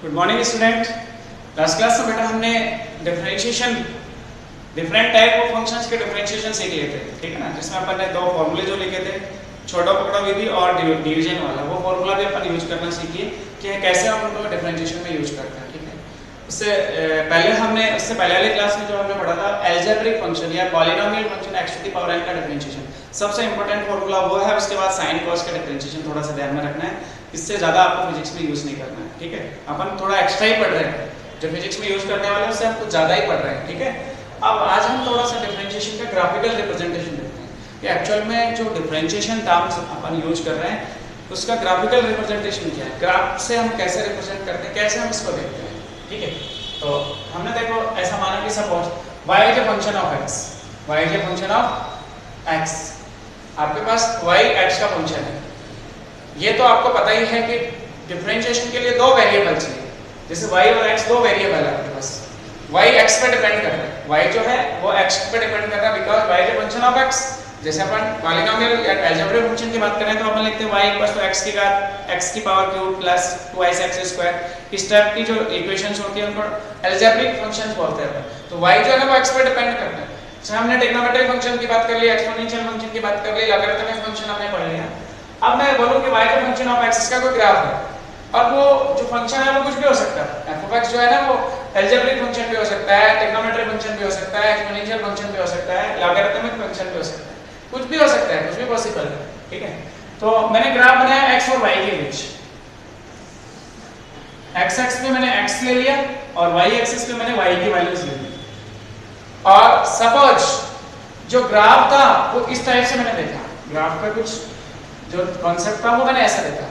Good morning student. Last class में बेटा हमने differentiation different type of functions के डिफरेंशिएशन सीख लिए थे, ठीक है ना, जिसमें अपन ने दो फॉर्मूले जो लिखे थे, छोटा पकड़ा विधि और डिवीजन वाला, वो फॉर्मूला भी अपन यूज करना सीखिए कि कैसे हम उनको डिफरेंशिएशन में यूज करते हैं, ठीक है। उससे पहले वाली क्लास में जो हमने पढ़ा था अलजेब्रिक फंक्शन या polynomial function x to the power n का डिफरेंशिएशन, सबसे इंपॉर्टेंट फॉर्मूला वो है। उसके बाद साइन कॉस का डिफरेंशिएशन थोड़ा सा ध्यान में रखना है, इससे ज्यादा आपको फिजिक्स में यूज नहीं करना है, ठीक है। अपन थोड़ा एक्स्ट्रा ही पढ़ रहे हैं, जो फिजिक्स में यूज करने वाले उससे हम कुछ ज्यादा ही पढ़ रहे हैं, ठीक है। अब आज हम थोड़ा सा डिफरेंशिएशन का ग्राफिकल रिप्रेजेंटेशन देखते हैं कि एक्चुअल में जो डिफरेंशिएशन टर्म्स अपन यूज कर रहे हैं उसका ग्राफिकल रिप्रेजेंटेशन क्या है, ग्राफ से हम कैसे रिप्रेजेंट करते हैं, कैसे हम इसको देखते हैं, ठीक है। तो हमने देखो ऐसा माना कि suppose y is a function of x, y is a function of x, आपके पास y x का फंक्शन है। ये तो आपको पता ही है कि डिफरेंशिएशन के लिए दो वेरिएबल चाहिए, जैसे y और x दो वेरिएबल है आपके पास, y x पे डिपेंड कर रहा है, y जो है वो x पे डिपेंड कर रहा है because y is a function of x। जैसे अपन पॉलिनोमियल या अलजेब्रिक फंक्शन की बात करें तो अपन लिखते हैं y x की power cube plus 2x square. इस टाइप की जो इक्वेशंस होती है उनको अलजेब्रिक फंक्शंस बोलते हैं। तो y जो है ना वो x पे डिपेंड करता है। जैसे हमने ट्रिग्नोमेट्रिक फंक्शन की बात कर ली, एक्सपोनेंशियल फंक्शन की बात कर ली, लॉगरिथमिक फंक्शन हमने पढ़ लिया। अब मैं बोलूं कि y का फंक्शन ऑफ x इसका कोई ग्राफ है, और वो जो फंक्शन है वो कुछ भी हो सकता है। f of x जो है ना वो अलजेब्रिक फंक्शन भी हो सकता है, ट्रिग्नोमेट्रिक फंक्शन भी हो सकता है, एक्सपोनेंशियल फंक्शन भी हो सकता है, लॉगरिथमिक फंक्शन भी हो सकता है, कुछ भी हो सकता है, कुछ भी पॉसिबल है, ठीक है। तो मैंने ग्राफ बनाया x और y के बीच, x एक्सिस पे मैंने x ले लिया और y एक्सिस पे मैंने y की वैल्यूज ले ली, और सपोज जो ग्राफ था वो इस टाइप से मैंने देखा, ग्राफ का कुछ जो कॉन्सेप्ट था वो मैंने ऐसा देखा।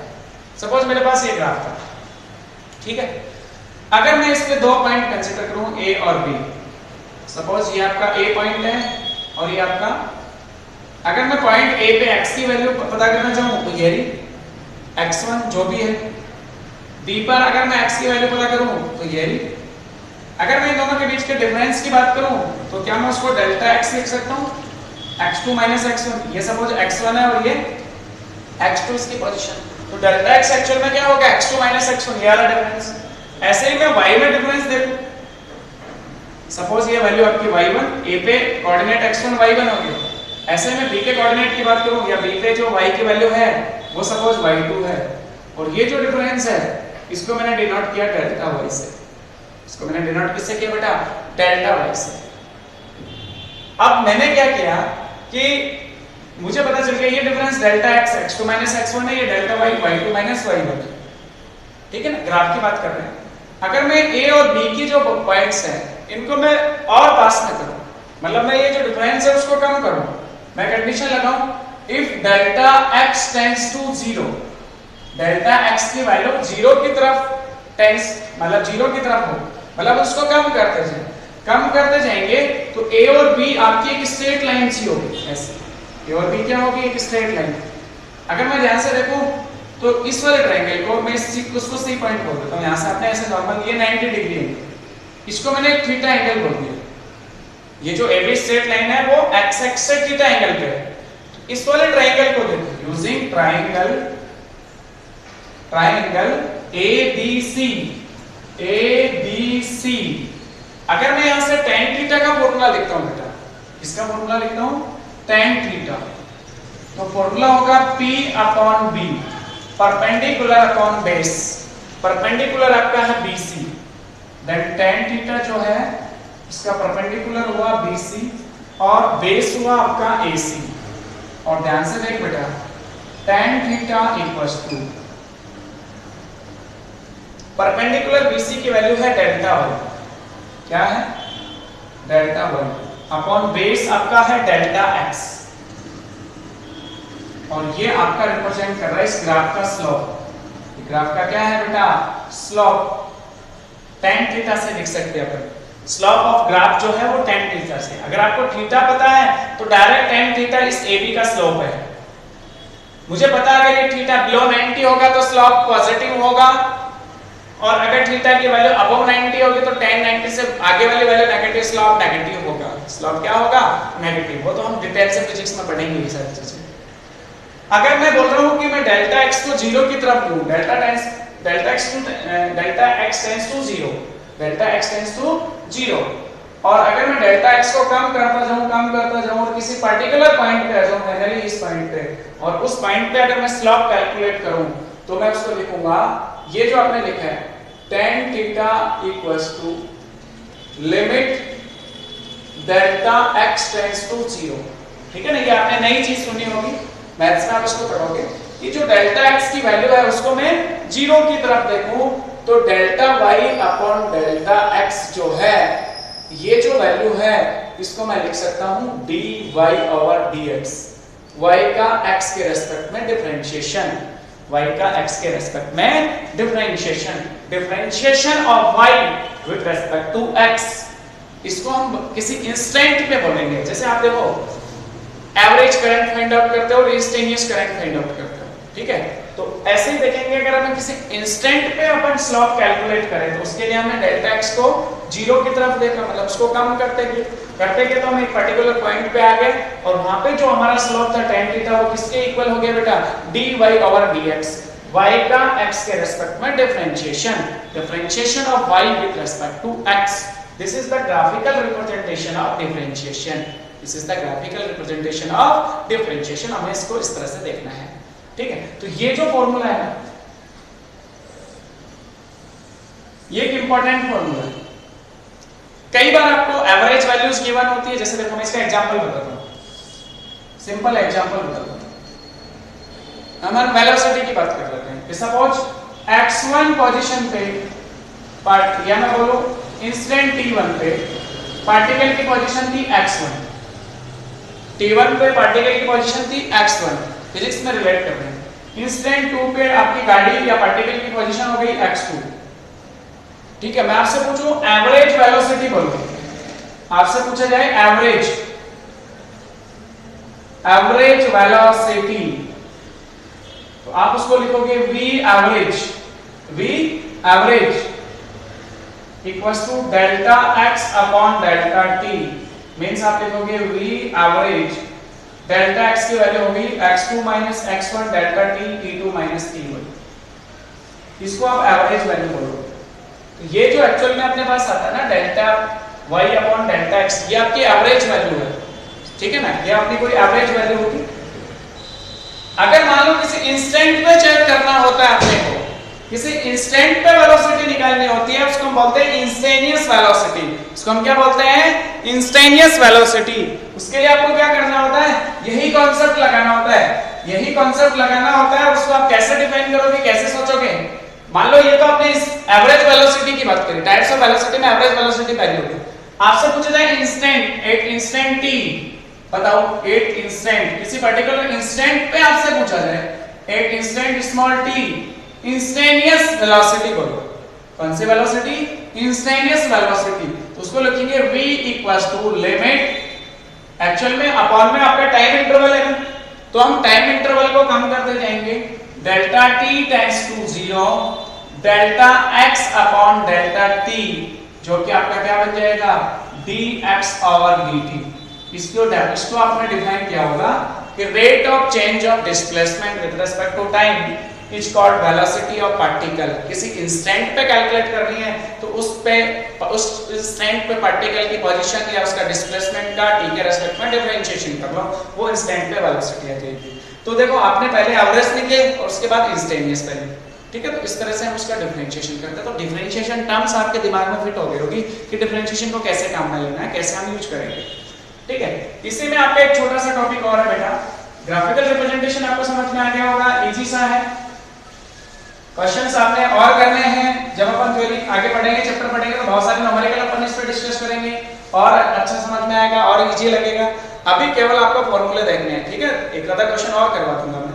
सपोज मेरे पास ये ग्राफ था, ठीक है। अगर मैं इस पे दो पॉइंट कंसीडर करूं a और b, सपोज ये आपका a पॉइंट है और ये आपका, अगर मैं पॉइंट a पे x की वैल्यू पता करना चाहूं तो ये रही x1 जो भी है, b पर अगर मैं x की वैल्यू पता करूं तो ये रही। अगर मैं इन दोनों के बीच के डिफरेंस की बात करूं तो क्या मैं उसको डेल्टा x लिख सकता हूं, x2 x1। ये सपोज x1 है और ये x2 इसकी पोजीशन, तो डेल्टा x एक्चुअल में क्या होगा, x2 x1, ये वाला डिफरेंस। ऐसे ही मैं y में डिफरेंस देखूं, सपोज ये वैल्यू आपकी y1, a पे कोऑर्डिनेट x1 y1 हो गया। ऐसे में b के कोऑर्डिनेट की बात करूं या b पे जो y की वैल्यू है वो सपोज y2 है, और ये जो डिफरेंस है इसको मैंने डिनोट किया डेल्टा y से। इसको मैंने डिनोट किससे किया बेटा, डेल्टा y से। अब मैंने क्या किया कि मुझे पता चल गया ये difference delta x x2 x1 है, ये डेल्टा y y2 y1, ठीक है ना। ग्राफ की बात कर रहे हैं। अगर मैं a और b की जो पॉइंट्स हैं इनको मैं और पास में करूं, मतलब मैं ये जो डिफरेंस है उसको कम करूं, मैं कंडीशन लगाऊं if delta x tends to 0, delta x की वैल्यू 0 की तरफ टेंड्स, मतलब 0 की तरफ हो, मतलब उसको कम करते जाएंगे तो a और b आपकी एक स्ट्रेट लाइन सी होगी, ऐसे a और b क्या होगी, एक स्ट्रेट लाइन। अगर मैं ध्यान से देखूं तो इस वाले ट्रायंगल को मैं उसको सी पॉइंट बोल देता हूं, यहां से आपने ऐसे नॉर्मल ये 90 डिग्री है, इसको मैंने एक थीटा एंगल बोल दिया। ये जो AB स्ट्रेट लाइन है वो x एक्सिस से थीटा एंगल पे है। इस वाले ट्रायंगल को देखो, यूजिंग ट्रायंगल ABC, अगर मैं यहां से tan थीटा का फॉर्मूला लिखता हूं बेटा, इसका फॉर्मूला लिखता हूं tan थीटा, तो फॉर्मूला होगा P/B, perpendicular upon base. Perpendicular आपका है BC, देन tan थीटा जो है इसका परपेंडिकुलर हुआ BC और बेस हुआ आपका AC। और ध्यान से देख बेटा, tan theta equals to perpendicular BC की वैल्यू है डेल्टा y, क्या है डेल्टा y, अपॉन बेस आपका है डेल्टा x, और ये आपका रिप्रेजेंट कर रहा है इस ग्राफ का स्लोप। ग्राफ का क्या है बेटा, स्लोप। tan थीटा से लिख सकते हैं अपन, स्लोप ऑफ ग्राफ जो है वो tan थीटा से। अगर आपको थीटा पता है तो डायरेक्ट tan थीटा इस AB का स्लोप है। मुझे पता अगर ये थीटा बिलो 90 होगा तो स्लोप पॉजिटिव होगा, और अगर थीटा की वैल्यू अबव 90 होगी तो tan 90 से आगे वाली वैल्यू नेगेटिव, स्लोप नेगेटिव होगा। स्लोप क्या होगा, नेगेटिव। वो तो हम डिटेल से फिजिक्स में पढ़ेंगे ये सारी चीजें। अगर मैं बोल रहा हूं कि मैं डेल्टा x को 0 की तरफ लूं, delta delta x tends to 0, delta x tends to 0, और अगर मैं डेल्टा x को कम करता जाऊं और किसी पर्टिकुलर पॉइंट पे आ जाऊं, फाइनली इस पॉइंट पे, और उस पॉइंट पे अगर मैं स्लोप कैलकुलेट करूं तो मैं उसको लिखूंगा, ये जो आपने लिखा है tan theta equals to limit delta x tends to 0, ठीक है ना। ये आपने नई चीज सुनी होगी, मैथ्स में आप इसको पढ़ोगे कि जो डेल्टा x की वैल्यू है उसको मैं 0 की तरफ देखूं तो delta y upon delta x जो है, ये जो वैल्यू है इसको मैं लिख सकता हूं dy ओवर dx, y का x के रेस्पेक्ट में डिफरेंशिएशन, y का x के रेस्पेक्ट में differentiation of y with respect to x। इसको हम किसी इंस्टेंट पे बोलेंगे, जैसे आप देखो एवरेज करंट फाइंड आउट करते हो और इंस्टेंटेनियस करंट फाइंड आउट करते हो, ठीक है। तो ऐसे ही देखेंगे अगर हम किसी इंस्टेंट पे अपन स्लोप कैलकुलेट करें तो उसके लिए हमने डेल्टा x को 0 की तरफ देखा, मतलब उसको कम करते गए तो हम एक पर्टिकुलर पॉइंट पे आ गए और वहां पे जो हमारा स्लोप था tan थीटा वो किसके इक्वल हो गया बेटा, dy ओवर dx, y का x के रेस्पेक्ट में differentiation of y with respect to x। This is the graphical representation of differentiation, this is the graphical representation of differentiation. हमें इसको इस तरह से देखना है, ठीक है। तो ये जो फॉर्मूला है ना, ये एक इंपॉर्टेंट फॉर्मूला है। कई बार आपको एवरेज वैल्यूज गिवन होती है, जैसे देखो मैं इसका एग्जांपल बताता हूं, सिंपल एग्जांपल बताता हूं। हम वेलोसिटी की बात कर लेते हैं। सपोज x1 पोजीशन पे पार्ट, या मैं बोलूं इंस्टेंट t1 पे पार्टिकल की पोजीशन थी x1, t1 पे पार्टिकल की पोजीशन थी x1, फिजिक्स में रिलेट कर रहे हैं। इंस्टेंट 2 पे आपकी गाड़ी या पार्टिकल की पोजीशन हो गई x2, ठीक है। मैं आपसे पूछूं एवरेज वेलोसिटी बोलो, आपसे पूछा जाए एवरेज वेलोसिटी, तो आप उसको लिखोगे v average equals to delta x upon delta t, means आप लिखोगे v एवरेज, डेल्टा x की वैल्यू होगी x2 minus x1 delta t t2 minus t1, इसको आप एवरेज वैल्यू बोलोगे। तो ये जो एक्चुअल में अपने पास आता है ना delta y upon delta x, ये आपकी एवरेज वैल्यू है, ठीक है ना, ये आपकी कोई एवरेज वैल्यू होगी। अगर मान लो किसी इंस्टेंट पे चेक करना होता है अपने को, किसी इंस्टेंट पे वेलोसिटी निकालनी होती है, उसको हम बोलते हैं इंस्टेनियस वेलोसिटी, इसको हम क्या बोलते हैं, इंस्टेनियस वेलोसिटी। उसके लिए आपको क्या करना होता है, यही कॉन्सेप्ट लगाना होता है, और उसको आप कैसे डिफाइन करोगे, कैसे सोचोगे। मान लो ये तो आपने इस एवरेज वेलोसिटी की बात करी, टाइप्स ऑफ वेलोसिटी में एवरेज वेलोसिटी पहली होगी। आपसे पूछा जाए इंस्टेंट, एक इंस्टेंट t, बताओ एक इंस्टेंट, किसी पर्टिकुलर इंस्टेंट पे आपसे पूछा जाए एक instant small t, instantaneous velocity बोलो, कौन सी वेलोसिटी, इंस्टेनियस वेलोसिटी, तो उसको लिखेंगे v equals to limit, actual में अपॉन में आपका टाइम इंटरवल है, तो हम टाइम इंटरवल को कम करते जाएंगे, delta t tends to 0 delta x upon delta t, जो कि आपका क्या बन जाएगा dx ओवर dt। इसको आपने डिफाइन किया होगा कि rate of change of displacement with respect to time is called velocity of particle. किसी इंस्टेंट पे कैलकुलेट करनी है तो उस इंस्टेंट पे पार्टिकल की पोजीशन या उसका डिस्प्लेसमेंट का t के रेस्पेक्ट में डिफरेंशिएशन कर लो, वो इंस्टेंट पे वेलोसिटी आ जाएगी। तो देखो आपने पहले एवरेज निकाले और उसके बाद इंस्टेंटेनियस पहले, ठीक है। तो इस तरह से हम उसका डिफरेंशिएशन करते हैं। तो डिफरेंशिएशन टर्म्स आपके दिमाग में फिट हो गई होगी कि डिफरेंशिएशन को कैसे काम में लेना है, कैसे हम यूज करेंगे, ठीक है। इसी में आपका एक छोटा सा टॉपिक और है बेटा, ग्राफिकल रिप्रेजेंटेशन आपको समझ में आ गया होगा, इजी सा है। क्वेश्चंस आपने और करने हैं, जब अपन थ्योरी आगे पढ़ेंगे, चैप्टर पढ़ेंगे तो बहुत सारे न्यूमेरिकल अपन इस पे डिस्कस करेंगे और अच्छा समझ में आएगा और इजी लगेगा। अभी केवल आपको फॉर्मूले देखने हैं, ठीक है। एक आधा क्वेश्चन और करवा दूंगा मैं।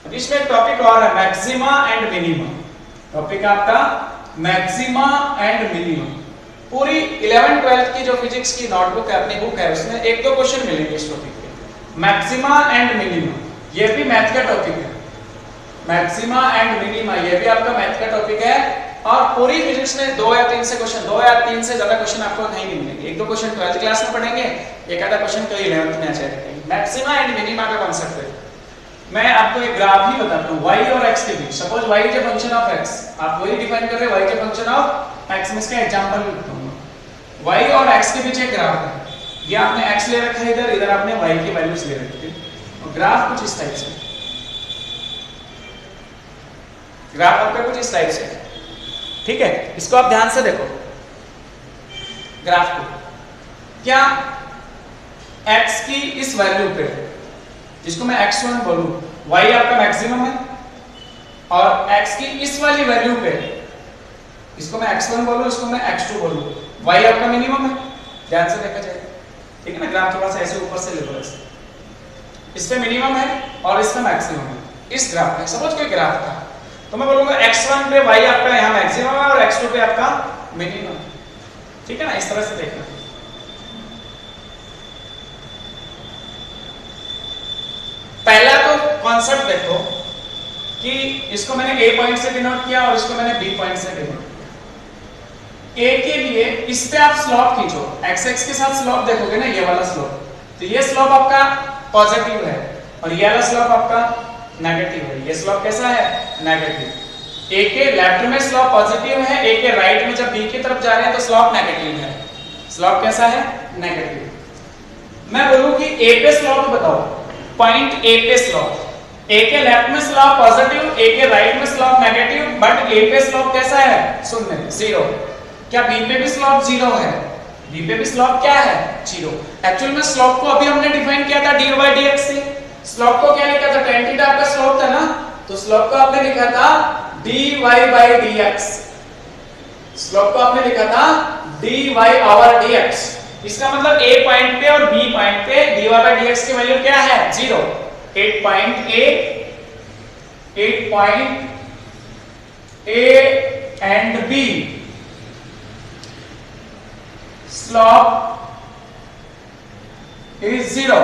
अब इसमें एक टॉपिक और है, मैक्सिमा एंड मिनिमा। टॉपिक आपका मैक्सिमा एंड मिनिमा। पूरी 11th 12th की जो फिजिक्स की नोटबुक है, अपनी बुक है, उसमें एक दो क्वेश्चन मिलेंगे इस टॉपिक पे, मैक्सिमा एंड मिनिमा। ये भी मैथ का टॉपिक है, मैक्सिमा एंड मिनिमा, ये भी आपका मैथ का टॉपिक है। और पूरी फिजिक्स में 2 या 3 से क्वेश्चन, 2 या 3 से ज्यादा क्वेश्चन आपको नहीं मिलेंगे। एक दो क्वेश्चन 12th क्लास में पढ़ेंगे, एक आधा क्वेश्चन तो 11th में आ जाएगा। मैक्सिमा एंड मिनिमा का कॉन्सेप्ट है, मैं आपको एक ग्राफ ही बताता हूँ y और x के बीच। Suppose y is a function of x, आप वही डिफाइन कर रहे हैं y is a function of x। में इसका एग्जांपल भी बताऊंगा। y और x के बीच एक ग्राफ है, ये आपने x ले रखा है इधर, इधर आपने y की वैल्यूज ले रखी है, और ग्राफ कुछ इस टाइप से, ग्राफ आपका कुछ इस टाइप से, ठीक है। इसको आप ध्यान से देखो ग्राफ को। क्या x की इस वैल्यू पे, जिसको मैं x1 बोलूं, y आपका मैक्सिमम है, और x की इस वाली वैल्यू पे, इसको मैं x1 बोलूं, इसको मैं x2 बोलूं, y आपका मिनिमम है। ध्यान से देखा जाए, ठीक है ना। ग्राफ थोड़ा सा ऐसे ऊपर से ले लो, ऐसे इस पे मिनिमम है और इस पे मैक्सिमम है। इस ग्राफ में सपोज कोई ग्राफ था, तो मैं बोलूंगा x1 पे y आपका यहाँ मैक्सिमम है और x2 पे आपका मिनिमम, ठीक है ना। इस तरह से देखना। पहला तो कॉन्सेप्ट देखो कि इसको मैंने a पॉइंट से डिनोट किया और इसको मैंने b पॉइंट से डिनोट किया। a के लिए इस पे आप स्लोप खींचो, x के साथ स्लोप देखोगे ना, ये वाला स्लोप, तो ये स्लोप आपका पॉजिटिव है और ये वाला स्लोप आपका नेगेटिव है। ये स्लोप कैसा है? नेगेटिव। a के लेफ्ट में स्लोप पॉजिटिव है, a के राइट में जब b की तरफ जा रहे हैं तो स्लोप नेगेटिव है। स्लोप कैसा है? नेगेटिव। मैं बोलूं कि a पे स्लोप बताओ, पॉइंट a पे स्लोप, a के लेफ्ट में स्लोप पॉजिटिव, a के राइट में स्लोप नेगेटिव, बट a पे स्लोप कैसा है? शून्य, जीरो। क्या b पे भी स्लोप जीरो है? b पे भी स्लोप क्या है? जीरो। एक्चुअल में स्लोप को अभी हमने डिफाइन किया था dy dx से। स्लोप को क्या लिखा था? tan थीटा आपका स्लोप था ना, तो स्लोप को आपने लिखा था dy dx। स्लोप को आपने लिखा था dy over dx। इसका मतलब a पॉइंट पे और b पॉइंट पे dy dx की वैल्यू क्या है? Zero. 8 point A and b, slope is zero.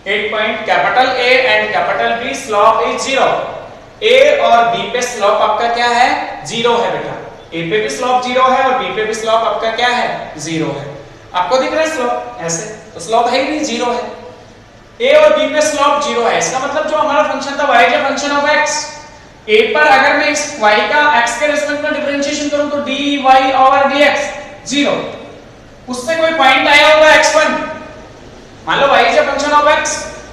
8 point capital A and capital B, slope is zero. A और B पे स्लोप आपका क्या है? जीरो है बेटा। A पे भी स्लोप जीरो है और B पे भी स्लोप आपका क्या है? जीरो है। आपको दिख रहा है स्लोप ऐसे? तो स्लोप है ही नहीं, जीरो है। A और B पे स्लोप जीरो है। इसका मतलब जो हमारा फंक्शन था y का फंक्शन ऑफ x, A पर अगर मैं इस y का x के रिस्पेक्ट में डिफरेंशिएशन करूं तो dy ओवर dx जीरो। उससे कोई पॉइंट आया होगा x1, मान लो y is a function of x,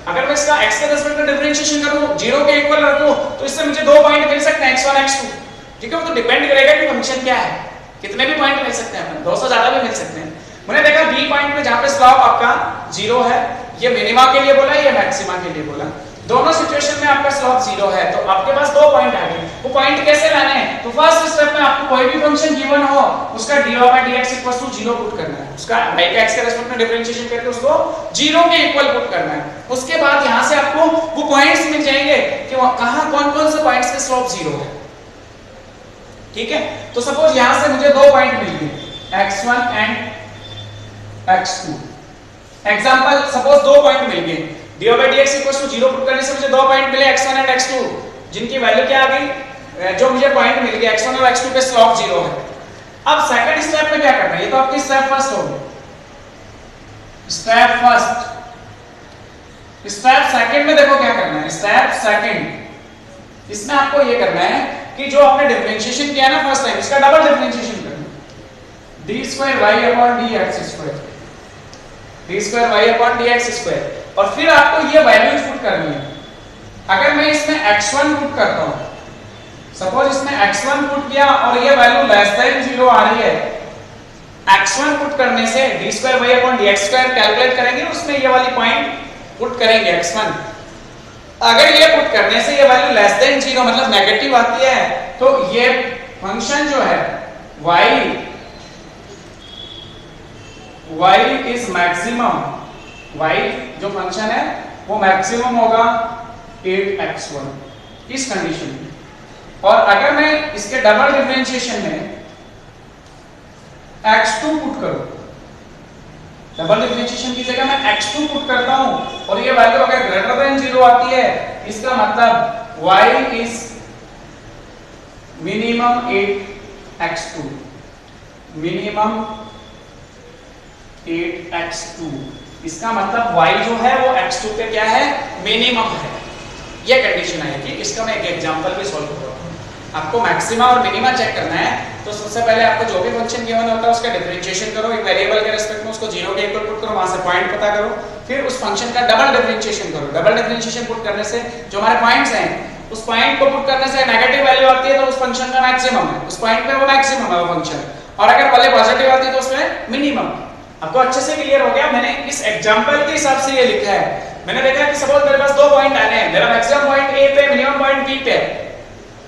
अगर मैं इसका x के रिस्पेक्ट में डिफरेंशिएशन करूं, जीरो के इक्वल रखूं, तो इससे मुझे दो पॉइंट मिल सकते हैं, x1 x2। ठीक है, वो तो डिपेंड करेगा कि फंक्शन क्या है। कितने भी पॉइंट मिल सकते हैं, अपन 200 ज्यादा भी मिल सकते हैं। मैंने देखा b पॉइंट पे जहां पे स्लोप आपका जीरो है, ये मिनिमा के लिए बोला, ये मैक्सिमा के लिए बोला, दोनों सिचुएशन में आपका स्लोप जीरो है, तो आपके पास दो पॉइंट आ गए। वो पॉइंट कैसे लाने हैं? तो फर्स्ट स्टेप में आपको कोई भी फंक्शन गिवन हो, उसका dy dx equal to zero put करना है, उसका y के x के रिस्पेक्ट में डिफरेंशिएशन करके उसको जीरो के इक्वल पुट करना है। उसके बाद यहां से आपको वो पॉइंट्स मिल जाएंगे कि कहां कौन-कौन से पॉइंट्स पे स्लोप जीरो है। ठीक है, तो सपोज यहां से मुझे दो पॉइंट मिल गए, x1 and x2। Example, suppose दो पॉइंट मिल गए, dy dx equal to zero put करने से मुझे दो पॉइंट मिले, x1 एंड x2, जिनकी वैल्यू क्या आ गई? जो मुझे पॉइंट मिल गया x1 और x2 पे स्लोप जीरो है। अब सेकंड स्टेप में क्या करना है? ये तो आपकी स्टेप फर्स्ट होगी, स्टेप फर्स्ट। स्टेप सेकंड में देखो क्या करना है। स्टेप सेकंड, इसमें आपको ये करना है कि जो आपने डिफरेंशिएशन किया ना फर्स्ट टाइम, इसका डबल डिफरेंशिएशन करना है, d square y upon dx square, d square y upon dx square, और फिर आपको ये वैल्यूज पुट करनी है। अगर मैं इसमें x1 पुट करता हूं, सपोज इसमें x1 पुट किया और ये वैल्यू लेस देन जीरो आ रही है, x1 पुट करने से d square y upon dx square calculate करेंगे, उसमें ये वाली पॉइंट पुट करेंगे x1। अगर ये पुट करने से ये वैल्यू लेस देन जीरो मतलब नेगेटिव आती है, तो ये फंक्शन जो है y इज मैक्सिमम, y जो फंक्शन है वो मैक्सिमम होगा 8x1 इस कंडीशन में। और अगर मैं इसके डबल डिफरेंशिएशन में x2 पुट करूं, डबल डिफरेंशिएशन की जगह मैं x2 पुट करता हूं और ये वैल्यू अगर ग्रेटर देन जीरो आती है, इसका मतलब y is minimum 8x2, minimum 8x2। इसका मतलब y जो है वो x2 पे क्या है, मिनिमम है। ये कंडीशन आएगी। इसका मैं एक एग्जांपल भी सॉल्व करूंगा। आपको मैक्सिमा और मिनिमा चेक करना है तो सबसे पहले आपको जो भी फंक्शन गिवन होता है उसका डिफरेंशिएशन करो, एक वेरिएबल के रिस्पेक्ट में उसको 0 के इक्वल पुट करो, वहां से पॉइंट पता करो, फिर उस फंक्शन का डबल डिफरेंशिएशन करो। डबल डिफरेंशिएशन पुट करने से जो हमारे पॉइंट्स हैं उस पॉइंट को पुट करने से नेगेटिव वैल्यू आती है तो उस फंक्शन का मैक्सिमम है, उस पॉइंट पे वो मैक्सिमम है वो फंक्शन, और अगर वाले पॉजिटिव आती है तो उसमें मिनिमम। आपको अच्छे से क्लियर हो गया? मैंने इस एग्जांपल के हिसाब से ये लिखा है। मैंने देखा कि सपोज मेरे पास दो पॉइंट आने हैं, मेरा मैक्सिमम पॉइंट ए पे, मिनिमम पॉइंट बी पे,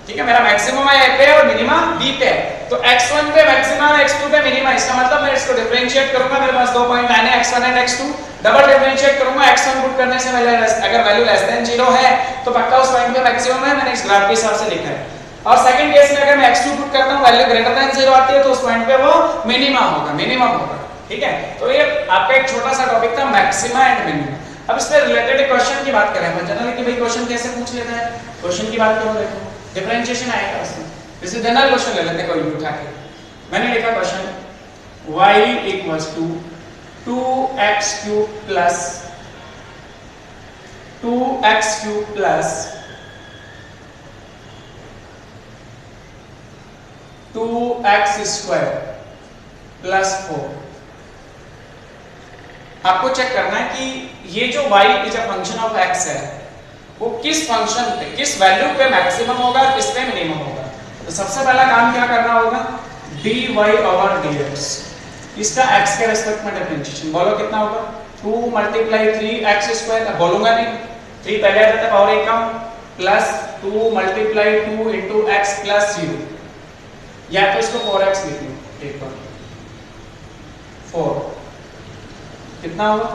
ठीक है, मेरा मैक्सिमम है ए पे और मिनिमा बी पे, तो x1 पे मैक्सिमा है, x2 पे मिनिमा। इसका मतलब मैं इसको डिफरेंशिएट करूंगा, मेरे पास दो पॉइंट आने हैं x1 and x2, double differentiate करूंगा, x1 पुट करने से अगर वैल्यू लेस देन 0 है तो पक्का उस पॉइंट पे मैक्सिमम है, मैंने इस ग्राफ के हिसाब से लिखा है। और सेकंड केस में अगर मैं x2 पुट करता हूं, वैल्यू ग्रेटर देन 0 आती है तो उस पॉइंट पे वो मिनिमा होगा, मिनिमम होगा, ठीक है। तो ये आपका एक छोटा सा टॉपिक था, मैक्सिमा एंड मिनिमा। अब इससे रिलेटेड एक क्वेश्चन की बात करें हम जनरली कि भाई क्वेश्चन कैसे पूछ लेते हैं। क्वेश्चन की बात करो, देखो डिफरेंशिएशन आएगा उसमें। जैसे जनरल क्वेश्चन ले लेते हैं कोई भी उठा के। मैंने लिखा question y equals to 2x cube plus 2x cube plus 2x square plus 4। आपको चेक करना है कि ये जो y is a function of x है वो किस फंक्शन पे, किस वैल्यू पे मैक्सिमम होगा, किस पे मिनिमम होगा। तो सबसे पहला काम क्या करना होगा, dy ओवर dx, इसका x के रिस्पेक्ट में डिफरेंशिएशन। बोलो कितना होगा, 2 मल्टीप्लाई 3x स्क्वायर, बोलूंगा नहीं, 3 पहले आ जाता है पावर 1 का, plus 2 multiply 2 into x plus 0, या तो इसको 4x लिख लो एक बार, 4 कितना होगा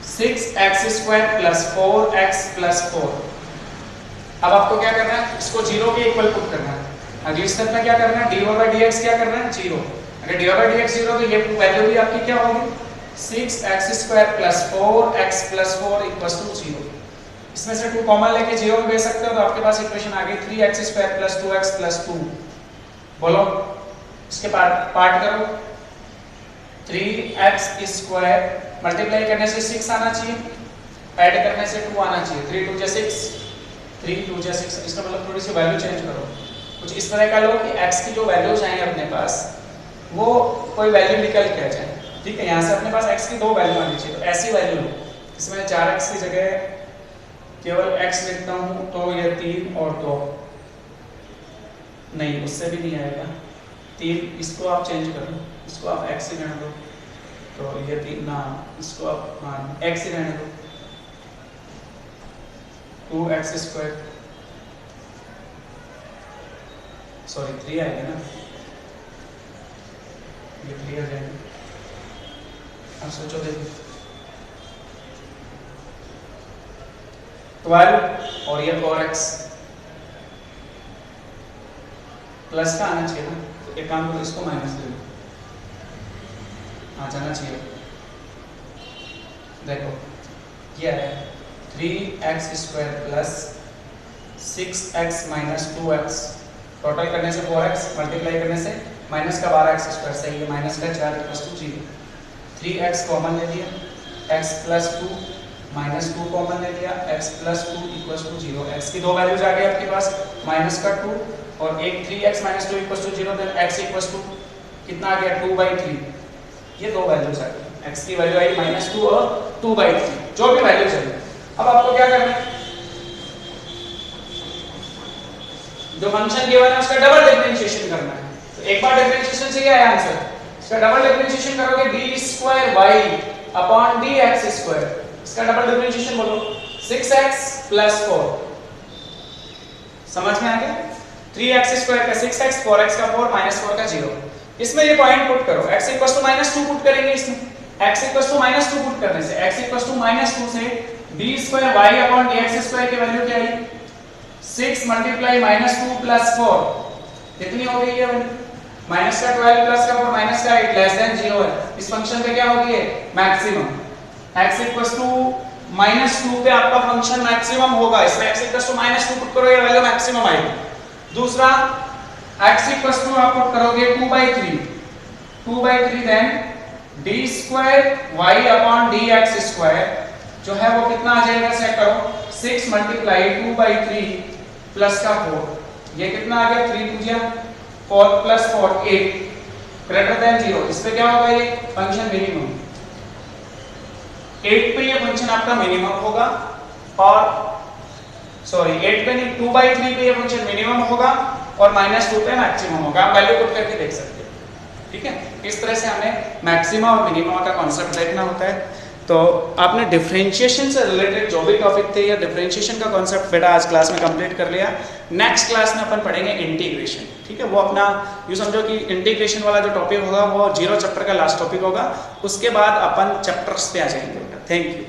6x square plus 4x plus 4। अब आपको क्या करना है, इसको 0 के इक्वल पुट करना है। अगली स्टेप में क्या करना है, dy by dx क्या करना है, 0। अगर dy by dx 0 तो ये वैल्यू भी आपकी क्या होगी, 6x square plus 4x plus 4 equals to 0। इसमें से 2 कॉमन लेके 0 में भेज सकते हो तो आपके पास इक्वेशन आ गई 3x square plus 2x plus 2। बोलो इसके पार्ट करो, 3x स्क्वायर मल्टीप्लाई करने से 6 आना चाहिए, ऐड करने से 2 आना चाहिए, 3 2 6, 3 2 6। इसका मतलब थोड़ी सी वैल्यू चेंज करो, कुछ इस तरह का लो कि x की जो वैल्यूज आएंगे अपने पास वो कोई वैल्यू निकल के आ जाए, ठीक है। यहाँ से अपने पास x की 2 वैल्यू आनी चाहिए, तो ऐसी वैल्यू लो। इसमें 4x की जगह केवल x लिखता हूँ तो ये 3 और 2 नहीं, उससे भी नहीं आएगा 3, इसको आप चेंज करो, इसको आप x ही रहने दो, तो ये 3 ना, इसको आप x ही रहने दो, 2x स्क्वायर, सॉरी 3 आएगा ना, ये 3 आ जाएगा। अब सोचो, देखो 12 और ये 4x प्लस का आना चाहिए ना, तो एक काम करो, इसको माइनस ले लो, आ जाना चाहिए। देखो ये है 3x square plus 6x minus 2x, total करने से 4x, मल्टीप्लाई करने से माइनस का 12x स्क्वायर, सही है, माइनस का 4 इक्वल्स टू 0। 3x कॉमन ले लिया, x प्लस 2 माइनस 2 कॉमन ले लिया, x plus 2 equals to 0। x की 2 वैल्यूज आ गई आपके पास, माइनस का 2 और एक 3x minus 2 equals to 0, then x equals to कितना आ गया 2/3। ये 2 वैल्यूज आ गई, x की वैल्यू आई -2 और 2/3, जो भी वैल्यू चाहिए। अब आपको क्या करना है, जो फंक्शन गिवन है उसका डबल डिफरेंशिएशन करना है। तो एक बार डिफरेंशिएशन से क्या है आंसर, इसका डबल डिफरेंशिएशन करोगे d² y upon dx square, इसका डबल डिफरेंशिएशन बोलो 6x प्लस 4। समझ में आ गया, 3x स्क्वायर का 6x, 4x का 4, -4 का 0। इसमें ये पॉइंट पुट करो, x इक्वल्स टू -2 पुट करेंगे इसमें, x इक्वल्स टू -2 पुट करने से x इक्वल्स टू -2 से d² y upon dx square की वैल्यू क्या आई, 6 मल्टीप्लाई -2 प्लस 4, कितनी हो गई ये वैल्यू, माइनस का 12 प्लस का 4 माइनस का 8 लेस देन 0 है। इस फंक्शन पे क्या होगी मैक्सिमम, x इक्वल्स टू -2 पे आपका फंक्शन मैक्सिमम होगा, इसमें x इक्वल्स टू -2 पुट करो, ये वैल्यू मैक्सिमम आएगी। दूसरा x इक्वल्स टू आप पुट करोगे 2/3 then d square y upon d x square जो है वो कितना आ जाएगा, चेक करो, 6 मल्टीप्लाई 2/3 प्लस का 4, ये कितना आ गया, 3 2 4 प्लस 4 8 ग्रेटर देन 0। इस पे क्या होगा, ये फंक्शन मिनिमम, 8 पे ये फंक्शन आपका मिनिमम होगा, और सॉरी 8 पे नहीं 2/3 पे ये फंक्शन मिनिमम होगा और -2 पे मैक्सिमम होगा। आप वैल्यू पुट करके देख सकते हो, ठीक है। इस तरह से हमें मैक्सिमा और मिनिमा का कॉन्सेप्ट देखना होता है। तो आपने डिफरेंशिएशन से रिलेटेड जो भी टॉपिक थे या डिफरेंशिएशन का कॉन्सेप्ट बेटा आज क्लास में कंप्लीट कर लिया। नेक्स्ट क्लास में अपन पढ़ेंगे इंटीग्रेशन, ठीक है। वो अपना यूँ समझो कि इंटीग्रेशन वाला जो टॉपिक होगा वो 0 चैप्टर का लास्ट टॉपिक होगा, उसके बाद अपन चैप्टर्स पे आ जाएंगे। Thank you.